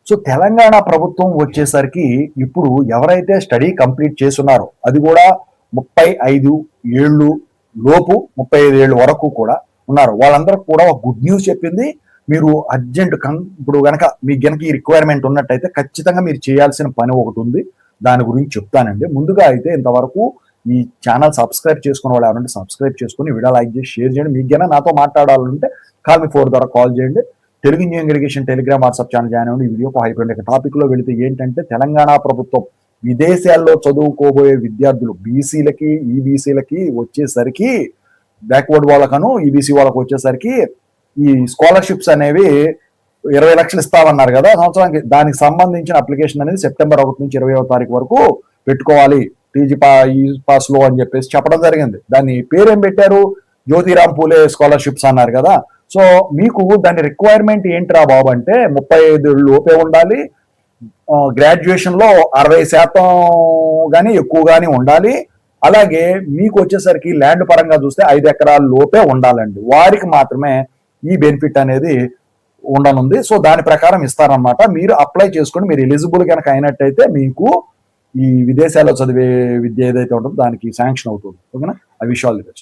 So Telangana ప్రభుత్వం వచ్చేసరికి ఇప్పుడు ఎవరైతే స్టడీ కంప్లీట్ చేస్తున్నారో అది కూడా 35 ఏళ్ళు లోపు 35 ఏళ్ళు వరకు కూడా ఉన్నారు వాళ్ళందరికీ కూడా ఒక గుడ్ న్యూస్ చెప్పింది. మీరు అర్జెంట్ ఇప్పుడు గనక మీకు గనక ఈ రిక్వైర్మెంట్ ఉన్నట్టయితే ఖచ్చితంగా మీరు చేయాల్సిన పని ఒకటి ఉంది. దాని గురించి చెప్తానండి. ముందుగా అయితే ఇంతవరకు ఈ ఛానల్ సబ్స్క్రైబ్ చేసుకున్న వాళ్ళు ఎవరంటే సబ్స్క్రైబ్ చేసుకుని వీడియో లైక్ చేసి షేర్ చేయండి. మీకు గనక నాతో మాట్లాడాలంటే కాల్ మీ 4 ద్వారా కాల్ చేయండి. Telugu engineering education Telegram WhatsApp channel join అవ్వండి. ఈ వీడియోకి అయిపోయింది. టాపిక్ లో వెళితే ఏంటంటే తెలంగాణ ప్రభుత్వం విదేశాల్లో చదువుకోబోయే విద్యార్థులు బీసీలకి ఈబీసీలకి వచ్చేసరికి బ్యాక్వర్డ్ వాళ్ళకను ఈబీసీ వాళ్ళకి వచ్చేసరికి ఈ స్కాలర్షిప్స్ అనేవి 20 లక్షలు ఇస్తామన్నారు కదా సంవత్సరానికి. దానికి సంబంధించిన అప్లికేషన్ అనేది సెప్టెంబర్ 1 నుంచి 20వ తారీఖు వరకు పెట్టుకోవాలి టీజీ పాస్ లో అని చెప్పేసి చెప్పడం జరిగింది. దాని పేరేం పెట్టారు, జ్యోతిరామ్ పూలే స్కాలర్షిప్స్ అన్నారు కదా. సో మీకు దాని రిక్వైర్మెంట్ ఏంట్రా బాబు అంటే 35 లోపే ఉండాలి, గ్రాడ్యుయేషన్ లో 60% కానీ ఎక్కువ కానీ ఉండాలి, అలాగే మీకు వచ్చేసరికి ల్యాండ్ పరంగా చూస్తే 5 ఎకరాల లోపే ఉండాలండి. వారికి మాత్రమే ఈ బెనిఫిట్ అనేది ఉండనుంది. సో దాని ప్రకారం ఇస్తారనమాట. మీరు అప్లై చేసుకొని మీరు ఎలిజిబుల్ కనుక అయినట్టయితే మీకు ఈ విదేశాల్లో చదివే విద్య ఏదైతే ఉంటుందో దానికి శాంక్షన్ అవుతుంది. ఓకేనా? I wish all the best.